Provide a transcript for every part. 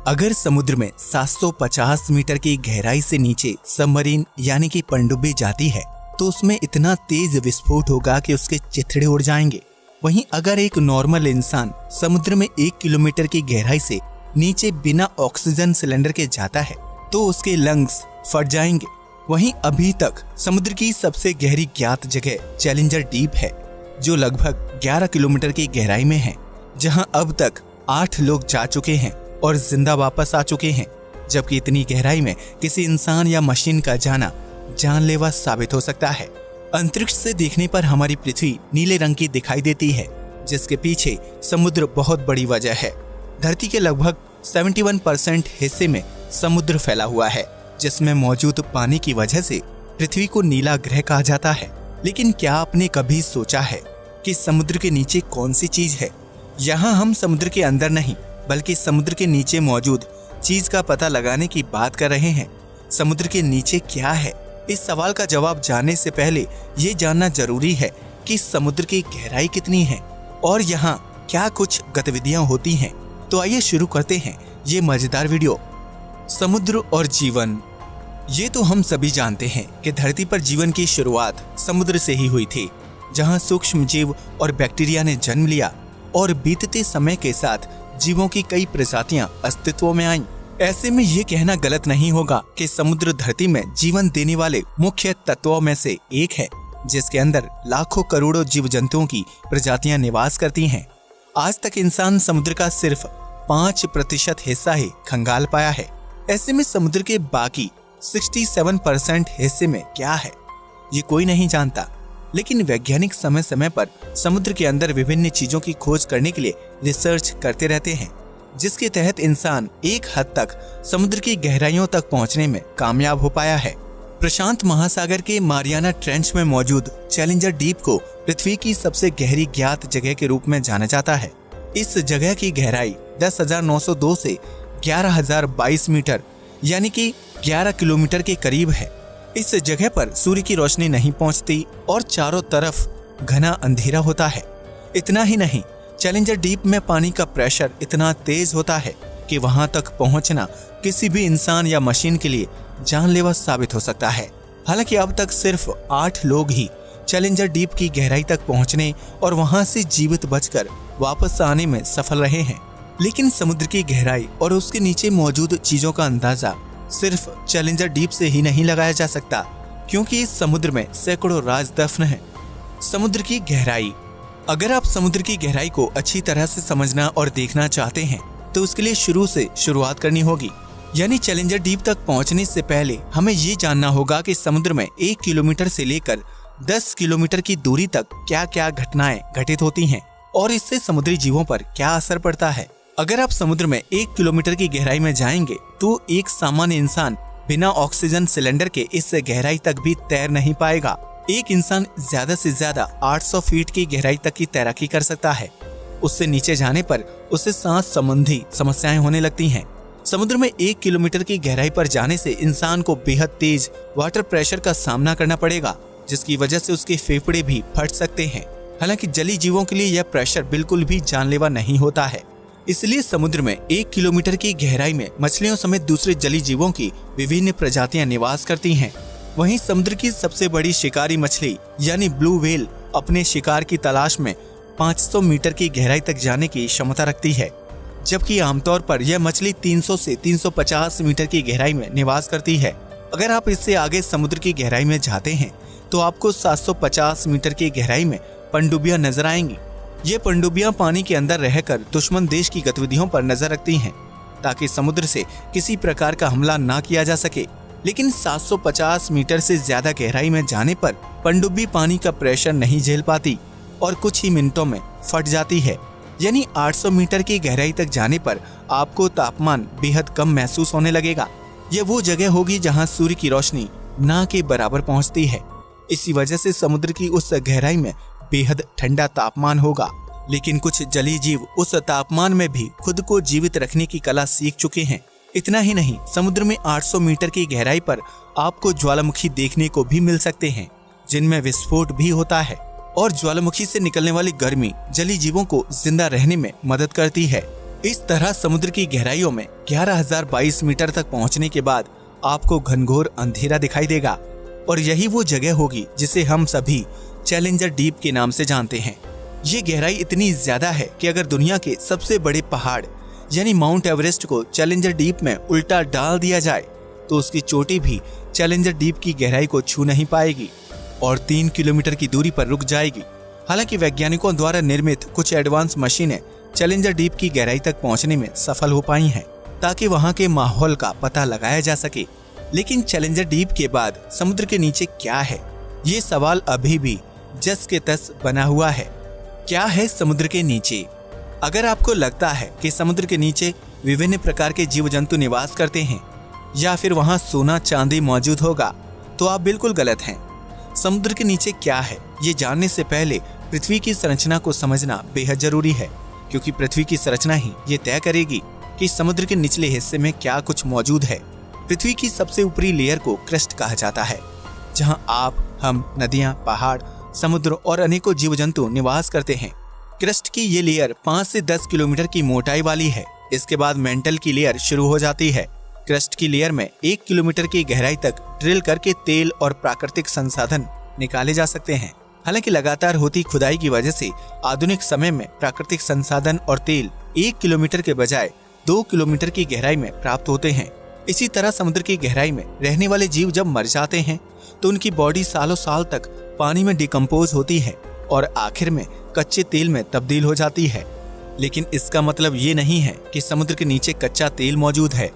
अगर समुद्र में 750 मीटर की गहराई से नीचे सबमरीन यानी कि पनडुब्बी जाती है तो उसमें इतना तेज विस्फोट होगा कि उसके चिथड़े उड़ जाएंगे। वहीं अगर एक नॉर्मल इंसान समुद्र में 1 किलोमीटर की गहराई से नीचे बिना ऑक्सीजन सिलेंडर के जाता है तो उसके लंग्स फट जाएंगे। वहीं अभी तक समुद्र की सबसे गहरी ज्ञात जगह चैलेंजर डीप है, जो लगभग 11 किलोमीटर की गहराई में है, जहां अब तक 8 लोग जा चुके हैं और जिंदा वापस आ चुके हैं। जबकि इतनी गहराई में किसी इंसान या मशीन का जाना जानलेवा साबित हो सकता है। अंतरिक्ष से देखने पर हमारी पृथ्वी नीले रंग की दिखाई देती है, जिसके पीछे समुद्र बहुत बड़ी वजह है। धरती के लगभग 71% हिस्से में समुद्र फैला हुआ है, जिसमें मौजूद पानी की वजह से पृथ्वी को नीला ग्रह कहा जाता है। लेकिन क्या आपने कभी सोचा है कि समुद्र के नीचे कौन सी चीज है? यहाँ हम समुद्र के अंदर नहीं बल्कि समुद्र के नीचे मौजूद चीज का पता लगाने की बात कर रहे हैं। समुद्र के नीचे क्या है? इस सवाल का जवाब जानने से पहले ये जानना जरूरी है कि समुद्र की गहराई कितनी है और यहाँ क्या कुछ गतिविधियां होती हैं। तो आइए शुरू करते हैं ये मजेदार वीडियो। समुद्र और जीवन। ये तो हम सभी जानते हैं कि धरती पर जीवन की शुरुआत समुद्र से ही हुई थी, जहाँ सूक्ष्म जीव और बैक्टीरिया ने जन्म लिया और बीतते समय के साथ जीवों की कई प्रजातियां अस्तित्व में आईं। ऐसे में ये कहना गलत नहीं होगा कि समुद्र धरती में जीवन देने वाले मुख्य तत्वों में से एक है, जिसके अंदर लाखों करोड़ों जीव जंतुओं की प्रजातियां निवास करती हैं। आज तक इंसान समुद्र का सिर्फ 5% हिस्सा ही खंगाल पाया है। ऐसे में समुद्र के बाकी 67% हिस्से में क्या है, ये कोई नहीं जानता। लेकिन वैज्ञानिक समय समय पर समुद्र के अंदर विभिन्न चीजों की खोज करने के लिए रिसर्च करते रहते हैं, जिसके तहत इंसान एक हद तक समुद्र की गहराइयों तक पहुंचने में कामयाब हो पाया है। प्रशांत महासागर के मारियाना ट्रेंच में मौजूद चैलेंजर डीप को पृथ्वी की सबसे गहरी ज्ञात जगह के रूप में जाना जाता है। इस जगह की गहराई 10,902 से 11,022 मीटर यानी कि 11 किलोमीटर के करीब है। इस जगह पर सूर्य की रोशनी नहीं पहुंचती और चारों तरफ घना अंधेरा होता है। इतना ही नहीं, चैलेंजर डीप में पानी का प्रेशर इतना तेज होता है कि वहां तक पहुंचना किसी भी इंसान या मशीन के लिए जानलेवा साबित हो सकता है। हालांकि अब तक सिर्फ 8 लोग ही चैलेंजर डीप की गहराई तक पहुंचने और वहां से जीवित बचकर वापस आने में सफल रहे हैं। लेकिन समुद्र की गहराई और उसके नीचे मौजूद चीजों का अंदाजा सिर्फ चैलेंजर डीप से ही नहीं लगाया जा सकता, क्योंकि इस समुद्र में सैकड़ों राज दफन हैं। समुद्र की गहराई। अगर आप समुद्र की गहराई को अच्छी तरह से समझना और देखना चाहते हैं तो उसके लिए शुरू से शुरुआत करनी होगी। यानी चैलेंजर डीप तक पहुंचने से पहले हमें ये जानना होगा कि समुद्र में 1 किलोमीटर से लेकर 10 किलोमीटर की दूरी तक क्या क्या घटनाएं घटित होती हैं और इससे समुद्री जीवों पर क्या असर पड़ता है। अगर आप समुद्र में 1 किलोमीटर की गहराई में जाएंगे तो एक सामान्य इंसान बिना ऑक्सीजन सिलेंडर के इस गहराई तक भी तैर नहीं पाएगा। एक इंसान ज्यादा से ज्यादा 800 फीट की गहराई तक की तैराकी कर सकता है। उससे नीचे जाने पर उसे सांस संबंधी समस्याएं होने लगती हैं। समुद्र में 1 किलोमीटर की गहराई पर जाने से इंसान को बेहद तेज वाटर प्रेशर का सामना करना पड़ेगा, जिसकी वजह से उसके फेफड़े भी फट सकते हैं। हालांकि जलीय जीवों के लिए यह प्रेशर बिल्कुल भी जानलेवा नहीं होता है। इसलिए समुद्र में 1 किलोमीटर की गहराई में मछलियों समेत दूसरे जलीय जीवों की विभिन्न प्रजातियां निवास करती हैं। वहीं समुद्र की सबसे बड़ी शिकारी मछली यानी ब्लू व्हेल अपने शिकार की तलाश में 500 मीटर की गहराई तक जाने की क्षमता रखती है, जबकि आमतौर पर यह मछली 300 से 350 मीटर की गहराई में निवास करती है। अगर आप इससे आगे समुद्र की गहराई में जाते हैं तो आपको 750 मीटर की गहराई में पनडुब्बियां नजर आएंगी। ये पनडुब्बियां पानी के अंदर रहकर दुश्मन देश की गतिविधियों पर नजर रखती हैं, ताकि समुद्र से किसी प्रकार का हमला ना किया जा सके। लेकिन 750 मीटर से ज्यादा गहराई में जाने पर पनडुब्बी पानी का प्रेशर नहीं झेल पाती और कुछ ही मिनटों में फट जाती है। यानी 800 मीटर की गहराई तक जाने पर आपको तापमान बेहद कम महसूस होने लगेगा। यह वो जगह होगी जहां सूर्य की रोशनी ना के बराबर पहुंचती है। इसी वजह से समुद्र की उस गहराई में बेहद ठंडा तापमान होगा। लेकिन कुछ जलीय जीव उस तापमान में भी खुद को जीवित रखने की कला सीख चुके हैं। इतना ही नहीं, समुद्र में 800 मीटर की गहराई पर आपको ज्वालामुखी देखने को भी मिल सकते हैं, जिनमें विस्फोट भी होता है और ज्वालामुखी से निकलने वाली गर्मी जलीय जीवों को जिंदा रहने में मदद करती है। इस तरह समुद्र की गहराइयों में 11,022 मीटर तक पहुंचने के बाद आपको घनघोर अंधेरा दिखाई देगा और यही वो जगह होगी जिसे हम सभी चैलेंजर डीप के नाम से जानते हैं। ये गहराई इतनी ज्यादा है कि अगर दुनिया के सबसे बड़े पहाड़ यानी माउंट एवरेस्ट को चैलेंजर डीप में उल्टा डाल दिया जाए तो उसकी चोटी भी चैलेंजर डीप की गहराई को छू नहीं पाएगी और 3 किलोमीटर की दूरी पर रुक जाएगी। हालांकि वैज्ञानिकों द्वारा निर्मित कुछ एडवांस मशीनें चैलेंजर डीप की गहराई तक पहुंचने में सफल हो पाई हैं ताकि वहां के माहौल का पता लगाया जा सके। लेकिन चैलेंजर डीप के बाद समुद्र के नीचे क्या है, ये सवाल अभी भी जस के तस बना हुआ है। क्या है समुद्र के नीचे? अगर आपको लगता है कि समुद्र के नीचे विभिन्न प्रकार के जीव जंतु निवास करते हैं या फिर वहां सोना चांदी मौजूद होगा तो आप बिल्कुल गलत हैं। समुद्र के नीचे क्या है ये जानने से पहले पृथ्वी की संरचना को समझना बेहद जरूरी है, क्योंकि पृथ्वी की संरचना ही ये तय करेगी कि समुद्र के निचले हिस्से में क्या कुछ मौजूद है। पृथ्वी की सबसे ऊपरी लेयर को क्रस्ट कहा जाता है, जहां आप, हम, नदियां, पहाड़, समुद्र और अनेकों जीव जंतु निवास करते हैं। क्रस्ट की ये लेयर 5 से 10 किलोमीटर की मोटाई वाली है। इसके बाद मेंटल की लेयर शुरू हो जाती है। क्रस्ट की लेयर में 1 किलोमीटर की गहराई तक ड्रिल करके तेल और प्राकृतिक संसाधन निकाले जा सकते हैं। हालांकि लगातार होती खुदाई की वजह से आधुनिक समय में प्राकृतिक संसाधन और तेल 1 किलोमीटर के बजाय 2 किलोमीटर की गहराई में प्राप्त होते हैं। इसी तरह समुद्र की गहराई में रहने वाले जीव जब मर जाते हैं तो उनकी बॉडी सालों साल तक पानी में डिकम्पोज होती है और आखिर में कच्चे तेल में तब्दील हो जाती है। लेकिन इसका मतलब ये नहीं है कि समुद्र के नीचे कच्चा तेल मौजूद है,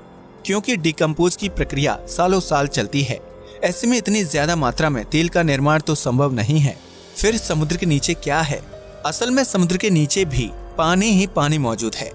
क्योंकि डिकम्पोज की प्रक्रिया सालों साल चलती है। ऐसे में इतनी ज्यादा मात्रा में तेल का निर्माण तो संभव नहीं है। फिर समुद्र के नीचे क्या है? असल में समुद्र के नीचे भी पानी ही पानी मौजूद है,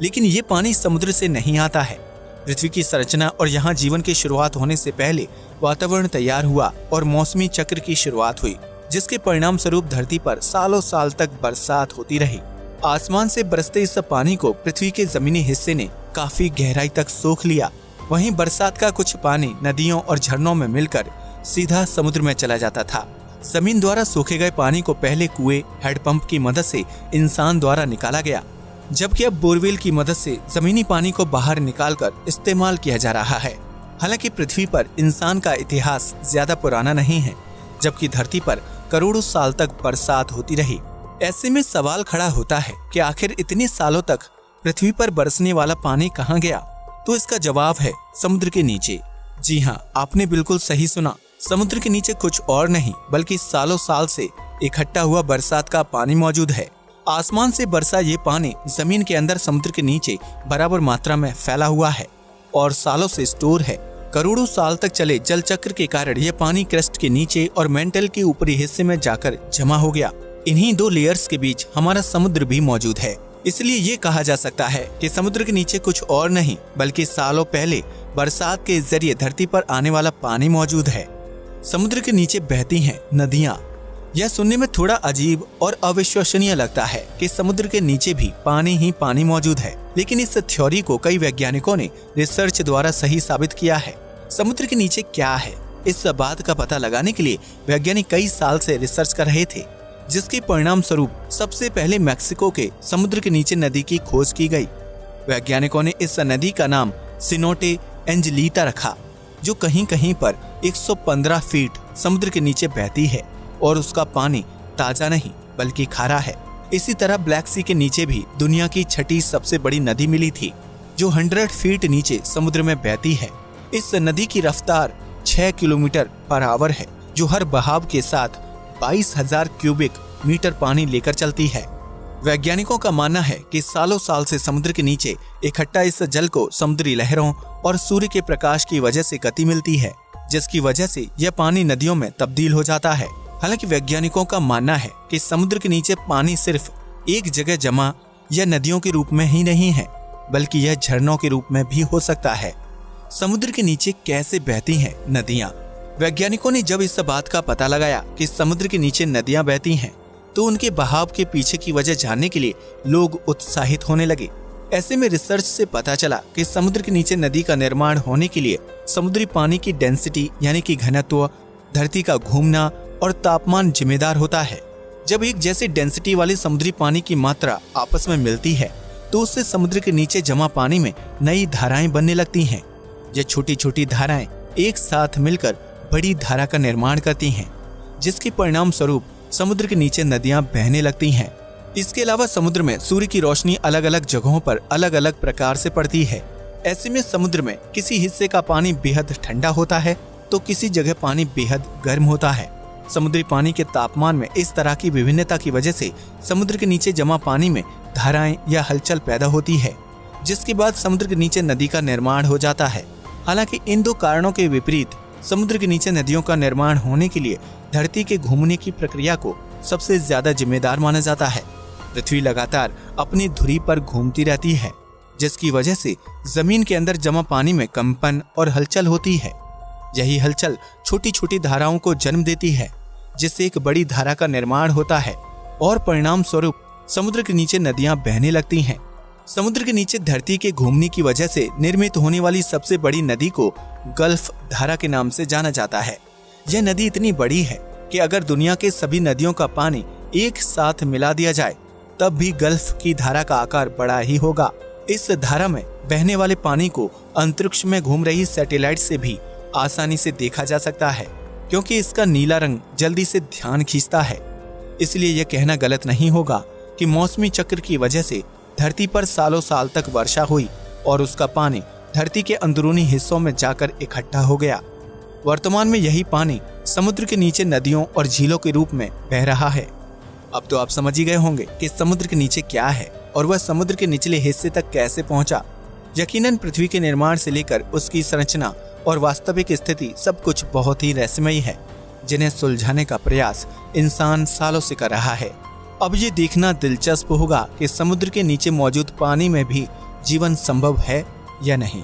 लेकिन ये पानी समुद्र से नहीं आता है। पृथ्वी की संरचना और यहाँ जीवन की शुरुआत होने से पहले वातावरण तैयार हुआ और मौसमी चक्र की शुरुआत हुई, जिसके परिणाम स्वरूप धरती पर सालों साल तक बरसात होती रही। आसमान से बरसते इस पानी को पृथ्वी के जमीनी हिस्से ने काफी गहराई तक सोख लिया। वहीं बरसात का कुछ पानी नदियों और झरनों में मिलकर सीधा समुद्र में चला जाता था। जमीन द्वारा सोखे गए पानी को पहले कुएं, हैंडपंप की मदद से इंसान द्वारा निकाला गया, जबकि अब बोरवेल की मदद से जमीनी पानी को बाहर निकालकर इस्तेमाल किया जा रहा है। हालांकि पृथ्वी पर इंसान का इतिहास ज्यादा पुराना नहीं है, जबकि धरती पर करोड़ों साल तक बरसात होती रही। ऐसे में सवाल खड़ा होता है कि आखिर इतने सालों तक पृथ्वी पर बरसने वाला पानी कहाँ गया? तो इसका जवाब है समुद्र के नीचे। जी हाँ, आपने बिल्कुल सही सुना। समुद्र के नीचे कुछ और नहीं बल्कि सालों साल से इकट्ठा हुआ बरसात का पानी मौजूद है। आसमान से बरसा ये पानी जमीन के अंदर समुद्र के नीचे बराबर मात्रा में फैला हुआ है और सालों से स्टोर है। करोड़ों साल तक चले जल चक्र के कारण ये पानी क्रस्ट के नीचे और मेंटल के ऊपरी हिस्से में जाकर जमा हो गया। इन्हीं दो लेयर्स के बीच हमारा समुद्र भी मौजूद है। इसलिए ये कहा जा सकता है कि समुद्र के नीचे कुछ और नहीं बल्कि सालों पहले बरसात के जरिए धरती पर आने वाला पानी मौजूद है। समुद्र के नीचे बहती हैं नदियाँ। यह सुनने में थोड़ा अजीब और अविश्वसनीय लगता है कि समुद्र के नीचे भी पानी ही पानी मौजूद है, लेकिन इस थ्योरी को कई वैज्ञानिकों ने रिसर्च द्वारा सही साबित किया है। समुद्र के नीचे क्या है, इस बात का पता लगाने के लिए वैज्ञानिक कई साल से रिसर्च कर रहे थे, जिसके परिणाम स्वरूप सबसे पहले मैक्सिको के समुद्र के नीचे नदी की खोज की गई। वैज्ञानिकों ने इस नदी का नाम सिनोटे एंजेलिटा रखा, जो कहीं कहीं पर 115 फीट समुद्र के नीचे बहती है और उसका पानी ताजा नहीं बल्कि खारा है। इसी तरह ब्लैक सी के नीचे भी दुनिया की छठी सबसे बड़ी नदी मिली थी, जो 100 फीट नीचे समुद्र में बहती है। इस नदी की रफ्तार 6 किलोमीटर पर आवर है, जो हर बहाव के साथ 22,000 क्यूबिक मीटर पानी लेकर चलती है। वैज्ञानिकों का मानना है कि सालों साल से समुद्र के नीचे इकट्ठा इस जल को समुद्री लहरों और सूर्य के प्रकाश की वजह से गति मिलती है, जिसकी वजह से यह पानी नदियों में तब्दील हो जाता है। हालांकि वैज्ञानिकों का मानना है कि समुद्र के नीचे पानी सिर्फ एक जगह जमा या नदियों के रूप में ही नहीं है, बल्कि यह झरनों के रूप में भी हो सकता है। समुद्र के नीचे कैसे बहती हैं नदियाँ? वैज्ञानिकों ने जब इस बात का पता लगाया कि समुद्र के नीचे नदियाँ बहती हैं, तो उनके बहाव के पीछे की वजह जानने के लिए लोग उत्साहित होने लगे। ऐसे में रिसर्च से पता चला कि समुद्र के नीचे नदी का निर्माण होने के लिए समुद्री पानी की डेंसिटी यानी कि घनत्व, धरती का घूमना और तापमान जिम्मेदार होता है। जब एक जैसी डेंसिटी वाले समुद्री पानी की मात्रा आपस में मिलती है तो उससे समुद्र के नीचे जमा पानी में नई धाराएं बनने लगती हैं। ये छोटी छोटी धाराएं एक साथ मिलकर बड़ी धारा का निर्माण करती हैं, जिसके परिणाम स्वरूप समुद्र के नीचे नदियां बहने लगती हैं। इसके अलावा समुद्र में सूर्य की रोशनी अलग अलग जगहों पर अलग अलग प्रकार से पड़ती है। ऐसे में समुद्र में किसी हिस्से का पानी बेहद ठंडा होता है तो किसी जगह पानी बेहद गर्म होता है। समुद्री पानी के तापमान में इस तरह की विभिन्नता की वजह से समुद्र के नीचे जमा पानी में धाराएं या हलचल पैदा होती है, जिसके बाद समुद्र के नीचे नदी का निर्माण हो जाता है। हालांकि इन दो कारणों के विपरीत समुद्र के नीचे नदियों का निर्माण होने के लिए धरती के घूमने की प्रक्रिया को सबसे ज्यादा जिम्मेदार माना जाता है। पृथ्वी लगातार अपनी धुरी पर घूमती रहती है, जिसकी वजह से जमीन के अंदर जमा पानी में कंपन और हलचल होती है। यही हलचल छोटी छोटी धाराओं को जन्म देती है, जिससे एक बड़ी धारा का निर्माण होता है और परिणाम स्वरूप समुद्र के नीचे नदियां बहने लगती हैं। समुद्र के नीचे धरती के घूमने की वजह से निर्मित होने वाली सबसे बड़ी नदी को गल्फ धारा के नाम से जाना जाता है। यह नदी इतनी बड़ी है कि अगर दुनिया के सभी नदियों का पानी एक साथ मिला दिया जाए तब भी गल्फ की धारा का आकार बड़ा ही होगा। इस धारा में बहने वाले पानी को अंतरिक्ष में घूम रही सैटेलाइट से भी आसानी से देखा जा सकता है, क्योंकि इसका नीला रंग जल्दी से ध्यान खींचता है। इसलिए यह कहना गलत नहीं होगा कि मौसमी चक्र की वजह से धरती पर सालों साल तक वर्षा हुई और उसका पानी धरती के अंदरूनी हिस्सों में जाकर इकट्ठा हो गया। वर्तमान में यही पानी समुद्र के नीचे नदियों और झीलों के रूप में बह रहा है। अब तो आप समझ ही गए होंगे कि समुद्र के नीचे क्या है और वह समुद्र के निचले हिस्से तक कैसे पहुंचा। यकीनन पृथ्वी के निर्माण से लेकर उसकी संरचना और वास्तविक स्थिति सब कुछ बहुत ही रहस्यमयी है, जिन्हें सुलझाने का प्रयास इंसान सालों से कर रहा है। अब ये देखना दिलचस्प होगा कि समुद्र के नीचे मौजूद पानी में भी जीवन संभव है या नहीं।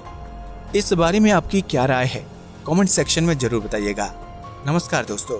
इस बारे में आपकी क्या राय है? कमेंट सेक्शन में जरूर बताइएगा। नमस्कार दोस्तों।